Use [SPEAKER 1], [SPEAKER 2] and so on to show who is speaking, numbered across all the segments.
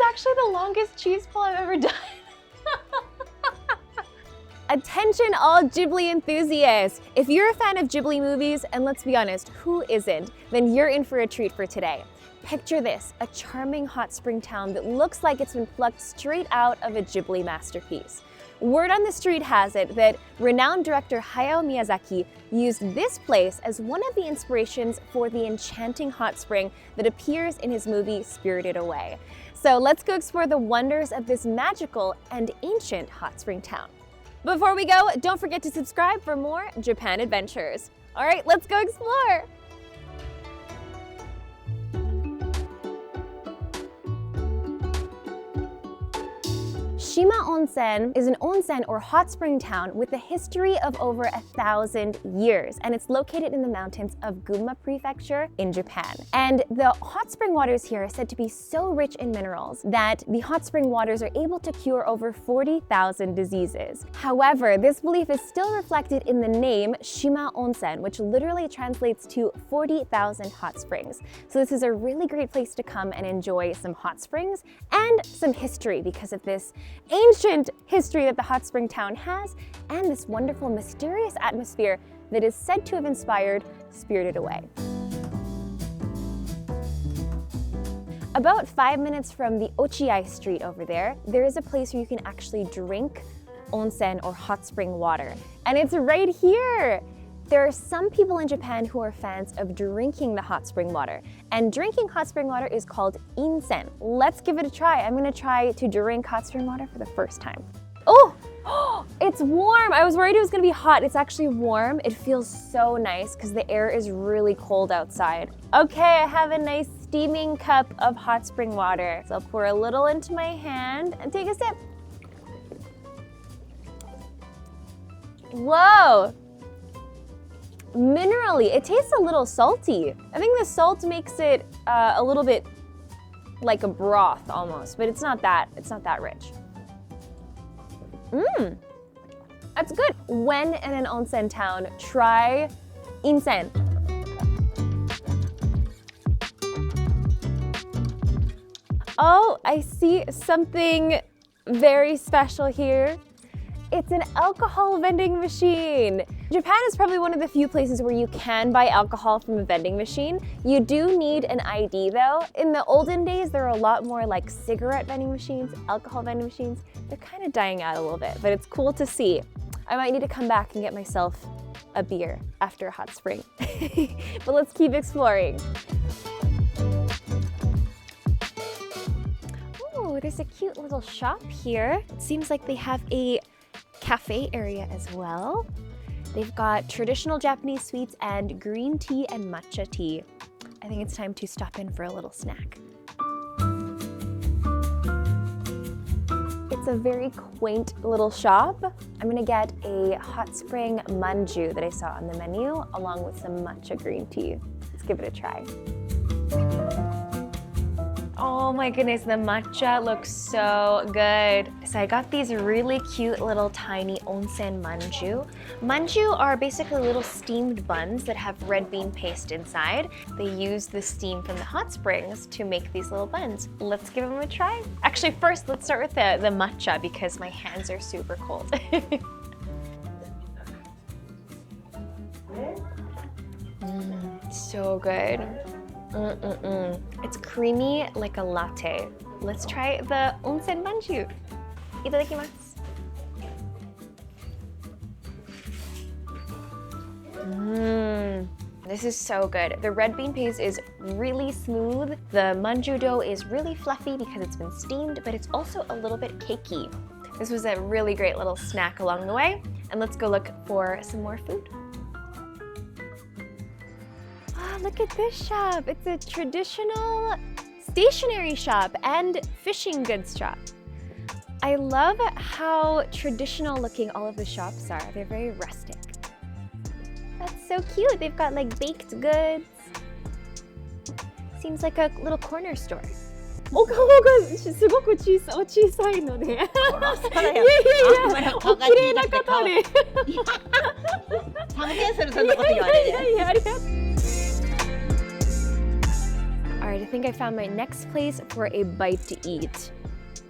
[SPEAKER 1] actually the longest cheese pull I've ever done. Attention all Ghibli enthusiasts! If you're a fan of Ghibli movies, and let's be honest, who isn't, then you're in for a treat for today. Picture this, a charming hot spring town that looks like it's been plucked straight out of a Ghibli masterpiece. Word on the street has it that renowned director Hayao Miyazaki used this place as one of the inspirations for the enchanting hot spring that appears in his movie Spirited Away. So let's go explore the wonders of this magical and ancient hot spring town. Before we go, don't forget to subscribe for more Japan adventures. All right, let's go explore. Shima Onsen is an onsen or hot spring town with a history of over 1,000 years, and it's located in the mountains of Gunma prefecture in Japan. And the hot spring waters here are said to be so rich in minerals that the hot spring waters are able to cure over 40,000 diseases. However, this belief is still reflected in the name Shima Onsen, which literally translates to 40,000 hot springs. So this is a really great place to come and enjoy some hot springs and some history because of this ancient history that the hot spring town has and this wonderful mysterious atmosphere that is said to have inspired Spirited Away. About 5 minutes from the Ochiai Street over there is a place where you can actually drink onsen or hot spring water. And it's right here! There are some people in Japan who are fans of drinking the hot spring water, and drinking hot spring water is called insen. Let's give it a try. I'm gonna try to drink hot spring water for the first time. Oh, it's warm. I was worried it was gonna be hot. It's actually warm. It feels so nice because the air is really cold outside. Okay, I have a nice steaming cup of hot spring water. So I'll pour a little into my hand and take a sip. Whoa! Minerally, it tastes a little salty. I think the salt makes it a little bit like a broth almost, but it's not that rich. That's good. When in an onsen town, try insen. Oh, I see something very special here. It's an alcohol vending machine. Japan is probably one of the few places where you can buy alcohol from a vending machine. You do need an ID though. In the olden days, there were a lot more like cigarette vending machines, alcohol vending machines. They're kind of dying out a little bit, but it's cool to see. I might need to come back and get myself a beer after a hot spring. But let's keep exploring. Oh, there's a cute little shop here. It seems like they have a cafe area as well. They've got traditional Japanese sweets and green tea and matcha tea. I think it's time to stop in for a little snack. It's a very quaint little shop. I'm gonna get a hot spring manju that I saw on the menu along with some matcha green tea. Let's give it a try. Oh my goodness, the matcha looks so good. So I got these really cute little tiny onsen manju. Manju are basically little steamed buns that have red bean paste inside. They use the steam from the hot springs to make these little buns. Let's give them a try. Actually, first let's start with the matcha because my hands are super cold. So good. It's creamy like a latte. Let's try the onsen manju. Itadakimasu. This is so good. The red bean paste is really smooth. The manju dough is really fluffy because it's been steamed, but it's also a little bit cakey. This was a really great little snack along the way. And let's go look for some more food. Look at this shop. It's a traditional stationery shop and fishing goods shop. I love how traditional looking all of the shops are. They're very rustic. That's so cute. They've got like baked goods. Seems like a little corner store. お顔がすごく小さいので。いやいやいや、お綺麗な方で。サムネイルするそんなこと言われる。いやいやいや、ありがとう。right, I think I found my next place for a bite to eat.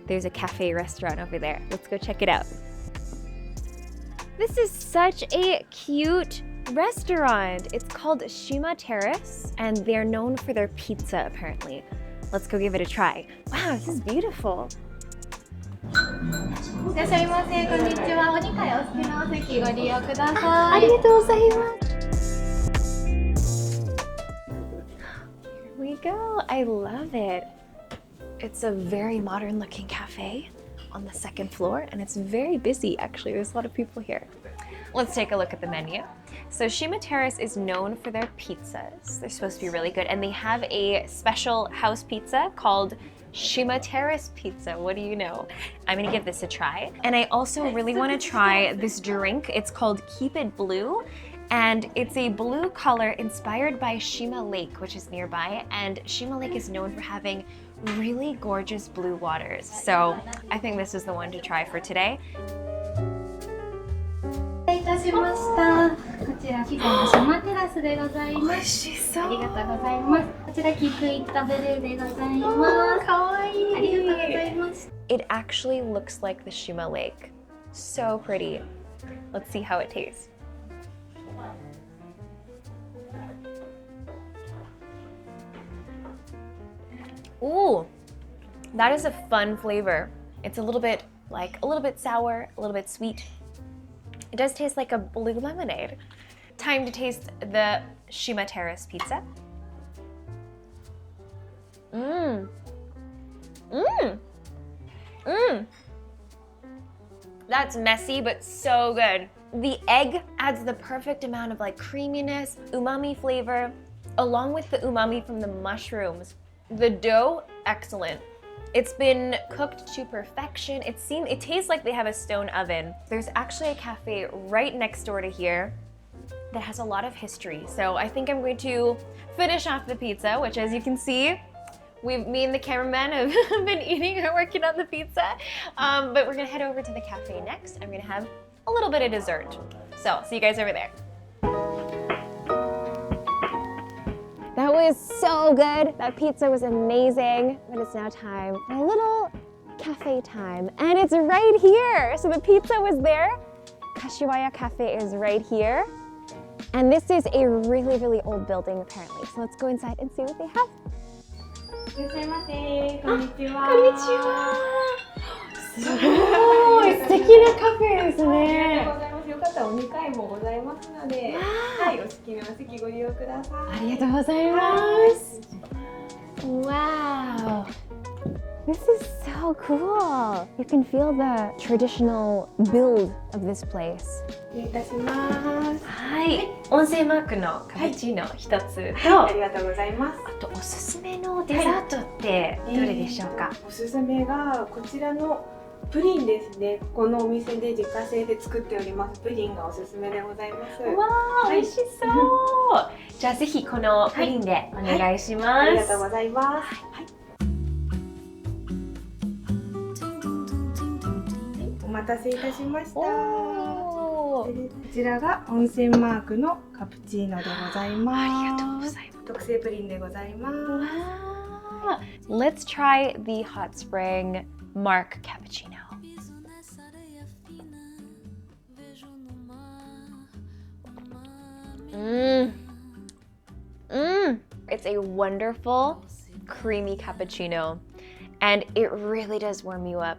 [SPEAKER 1] There's a cafe restaurant over there. Let's go check it out. This is such a cute restaurant. It's called Shima Terrace, and they're known for their pizza, apparently. Let's go give it a try. Wow, this is beautiful. Here we go. I love it. It's a very modern looking cafe on the second floor, and it's very busy actually. There's a lot of people here. Let's take a look at the menu. So Shima Terrace is known for their pizzas. They're supposed to be really good, and they have a special house pizza called Shima Terrace pizza. What do you know? I'm gonna give this a try. And I also really wanna try this drink. It's called Keep It Blue, and it's a blue color inspired by Shima Lake, which is nearby, and Shima Lake is known for having really gorgeous blue waters. So I think this is the one to try for today.
[SPEAKER 2] いたしました。こちらピザのシマテラスでございます。美味しそう。ありがとうございます。こちらキクイットブルーでございます。かわいい。ありがとうございます。It actually looks like the Shima Lake. So pretty. Let's see how it tastes. Ooh, that is a fun flavor. It's a little bit sour, a little bit sweet. It does taste like a blue lemonade. Time to taste the Shima Terrace pizza. That's messy, but so good. The egg adds the perfect amount of like creaminess, umami flavor, along with the umami from the mushrooms. The dough, excellent. It's been cooked to perfection. It tastes like they have a stone oven. There's actually a cafe right next door to here that has a lot of history. So I think I'm going to finish off the pizza, which as you can see, me and the cameraman have been eating and working on the pizza. But we're gonna head over to the cafe next. I'm gonna have a little bit of dessert. So see you guys over there. That was so good. That pizza was amazing. But it's now time for a little cafe time. And it's right here. So the pizza was there. Kashiwaya Cafe is right here. And this is a really, really old building apparently. So let's go inside and see what they have. いらっしゃいませ。こんにちは。
[SPEAKER 1] こんにちは。すごい素敵なカフェですね。
[SPEAKER 2] ありがとうございます。よかったらお2階もございますので、はい、お好きなお席ご利用ください。
[SPEAKER 1] ありがとうございます。Wow. This is so cool. You can feel the traditional build of this place.
[SPEAKER 2] 失礼いたします。
[SPEAKER 1] はい。温泉マークのカプチーノ一つと、
[SPEAKER 2] ありがとうございます。
[SPEAKER 1] あとおすすめのデザートってどれでしょうか？
[SPEAKER 2] おすすめがこちらのプリンですね。このお店で自家製で作っておりますプリンがおすすめでございます。
[SPEAKER 1] わー、美味しそう。じゃあぜひこのプリンでお願いします。
[SPEAKER 2] ありがとうございます。お待たせいたしました。こちらが温泉マークのカプチーノでございます。ありがとうございます。特製プリンでございます。
[SPEAKER 1] Let's try the hot spring Mark cappuccino. It's a wonderful, creamy cappuccino, and it really does warm you up.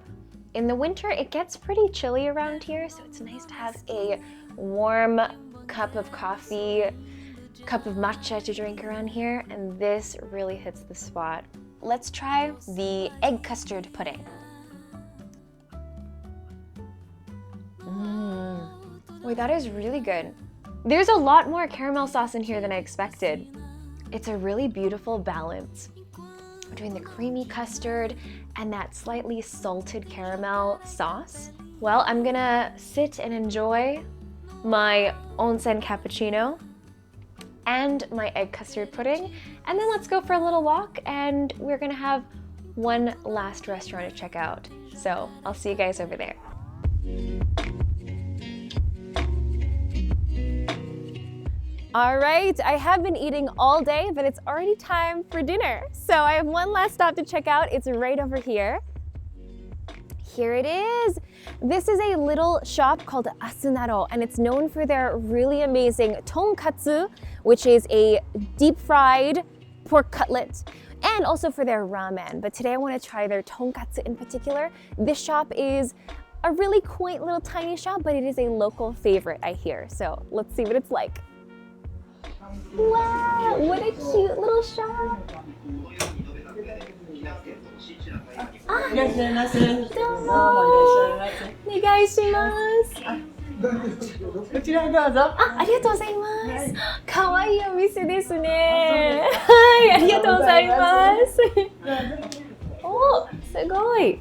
[SPEAKER 1] In the winter, it gets pretty chilly around here, so it's nice to have a warm cup of coffee, cup of matcha to drink around here, and this really hits the spot. Let's try the egg custard pudding. Wait, that is really good. There's a lot more caramel sauce in here than I expected. It's a really beautiful balance between the creamy custard and that slightly salted caramel sauce. Well, I'm gonna sit and enjoy my onsen cappuccino and my egg custard pudding, and then let's go for a little walk, and we're gonna have one last restaurant to check out. So I'll see you guys over there. All right, I have been eating all day, but it's already time for dinner. So I have one last stop to check out. It's right over here. Here it is. This is a little shop called Asunaro, and it's known for their really amazing tonkatsu, which is a deep-fried pork cutlet, and also for their ramen. But today I want to try their tonkatsu in particular. This shop is a really quaint little tiny shop, but it is a local favorite, I hear. So let's see what it's like. Wow, what a cute little shop.
[SPEAKER 3] いらっしゃいませ。
[SPEAKER 1] どうも。お願いします。
[SPEAKER 3] こちらにどうぞ。
[SPEAKER 1] ありがとうございます。可愛いお店ですね。はい、ありがとうございます。お、すごい。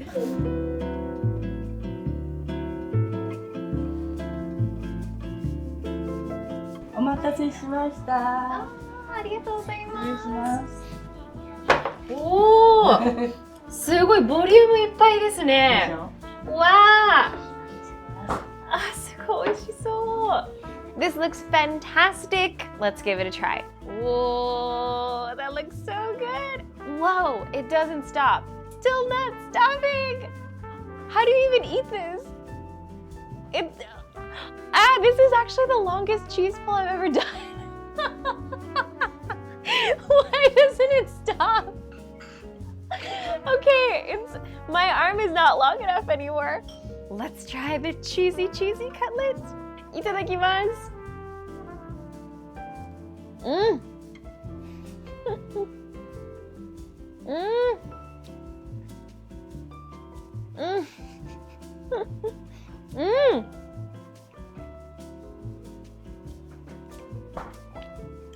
[SPEAKER 3] お待たせしました。
[SPEAKER 1] ありがとうございます。
[SPEAKER 3] お願いします。
[SPEAKER 2] おー、すごいボリュームいっぱいですね。わあ、あ、すごい美味しそう。This looks fantastic. Let's give it a try. Whoa, that looks so good. Whoa, it doesn't stop. Still not stopping. How do you even eat this? This is actually the longest cheese pull I've ever done. Why doesn't it stop? Okay, my arm is not long enough anymore. Let's try the cheesy cutlet. いただきます。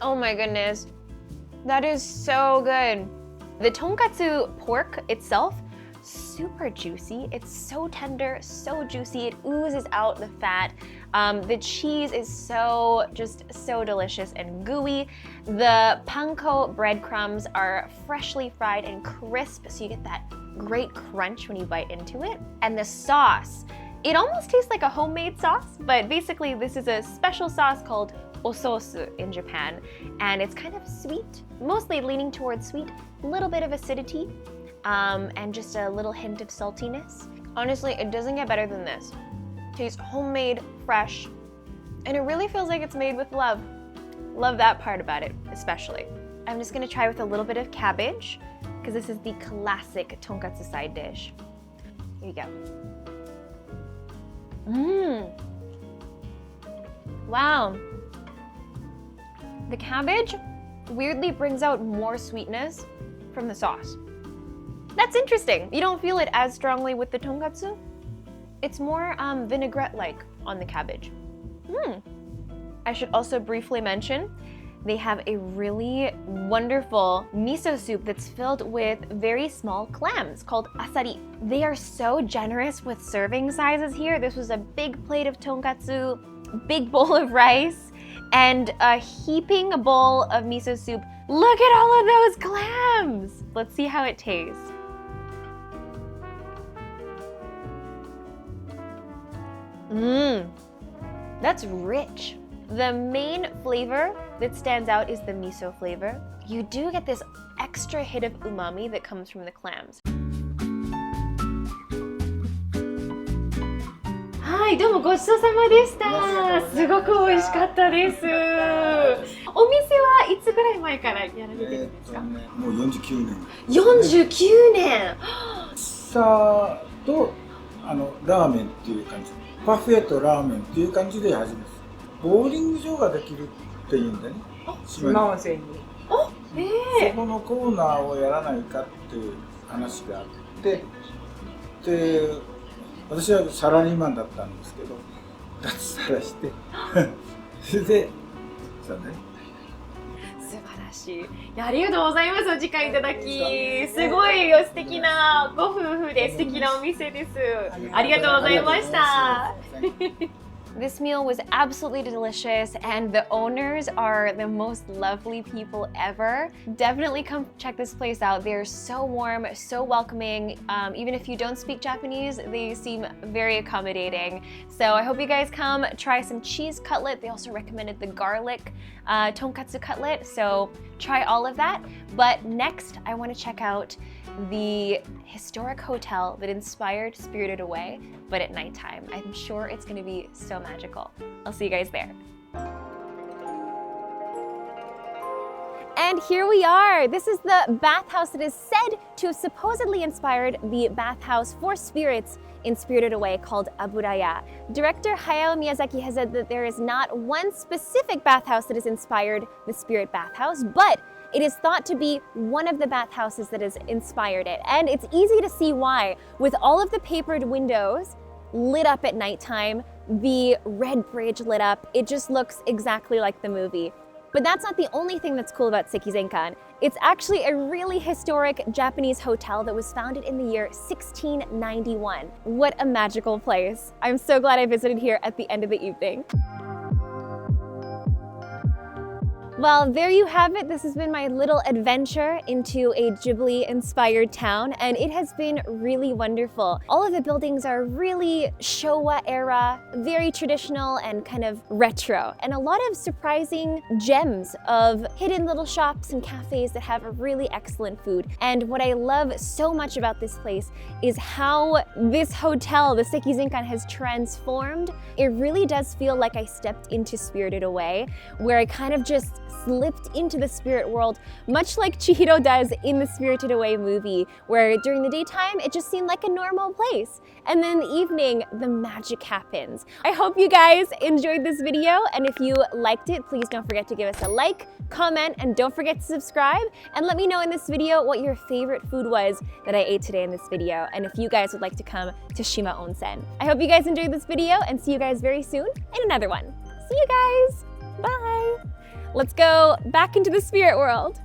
[SPEAKER 2] Oh my goodness, that is so good. The tonkatsu pork itself, super juicy. It's so tender, so juicy. It oozes out the fat. The cheese is so delicious and gooey. The panko breadcrumbs are freshly fried and crisp, so you get that great crunch when you bite into it. And the sauce, it almost tastes like a homemade sauce, but basically this is a special sauce called ososu in Japan, and it's kind of sweet, mostly leaning towards sweet, a little bit of acidity, and just a little hint of saltiness. Honestly, it doesn't get better than this. It tastes homemade, fresh, and it really feels like it's made with love. Love that part about it, especially. I'm just gonna try with a little bit of cabbage, because this is the classic tonkatsu side dish. Here you go. Wow. The cabbage weirdly brings out more sweetness from the sauce. That's interesting. You don't feel it as strongly with the tonkatsu. It's more vinaigrette-like on the cabbage. I should also briefly mention they have a really wonderful miso soup that's filled with very small clams called asari. They are so generous with serving sizes here. This was a big plate of tonkatsu, big bowl of rice, and a heaping bowl of miso soup. Look at all of those clams! Let's see how it tastes. That's rich. The main flavor that stands out is the miso flavor. You do get this extra hit of umami that comes from the clams. はい、どうもごちそうさまでした。すごく美味しかったです。お店はいつぐらい前からやられてるんですか？
[SPEAKER 4] もう49年。
[SPEAKER 2] 49年。
[SPEAKER 4] さあとラーメンっていう感じ。パフェとラーメンっていう感じで始めます。ボーリング場ができるっていうんでね。
[SPEAKER 3] 島温泉に。
[SPEAKER 4] そこのコーナーをやらないかっていう話があって、で、私はサラリーマンだったんですけど、脱サラして、それで、そうね。
[SPEAKER 2] 素晴らしい。ありがとうございます。お時間いただき。すごい素敵なご夫婦で素敵なお店です。ありがとうございました。This meal was absolutely delicious, and the owners are the most lovely people ever. Definitely come check this place out. They're so warm, so welcoming. Even if you don't speak Japanese, they seem very accommodating. So I hope you guys come try some cheese cutlet. They also recommended the garlic tonkatsu cutlet, so try all of that. But next, I want to check out the historic hotel that inspired Spirited Away, but at nighttime. I'm sure it's going to be so magical. I'll see you guys there.
[SPEAKER 1] And here we are. This is the bathhouse that is said to have supposedly inspired the bathhouse for spirits in Spirited Away called Aburaya. Director Hayao Miyazaki has said that there is not one specific bathhouse that has inspired the spirit bathhouse, but it is thought to be one of the bathhouses that has inspired it. And it's easy to see why. With all of the papered windows lit up at nighttime, the red bridge lit up, it just looks exactly like the movie. But that's not the only thing that's cool about Sekizenkan. It's actually a really historic Japanese hotel that was founded in the year 1691. What a magical place. I'm so glad I visited here at the end of the evening. Well, there you have it. This has been my little adventure into a Ghibli-inspired town, and it has been really wonderful. All of the buildings are really Showa era, very traditional and kind of retro, and a lot of surprising gems of hidden little shops and cafes that have really excellent food. And what I love so much about this place is how this hotel, the Sekizenkan, has transformed. It really does feel like I stepped into Spirited Away, where I kind of just slipped into the spirit world, much like Chihiro does in the Spirited Away movie, where during the daytime it just seemed like a normal place, and then in the evening the magic happens. I hope you guys enjoyed this video, and if you liked it, please don't forget to give us a like, comment, and don't forget to subscribe, and let me know in this video what your favorite food was that I ate today in this video, and if you guys would like to come to Shima Onsen. I hope you guys enjoyed this video, and see you guys very soon in another one. See you guys! Bye! Let's go back into the spirit world.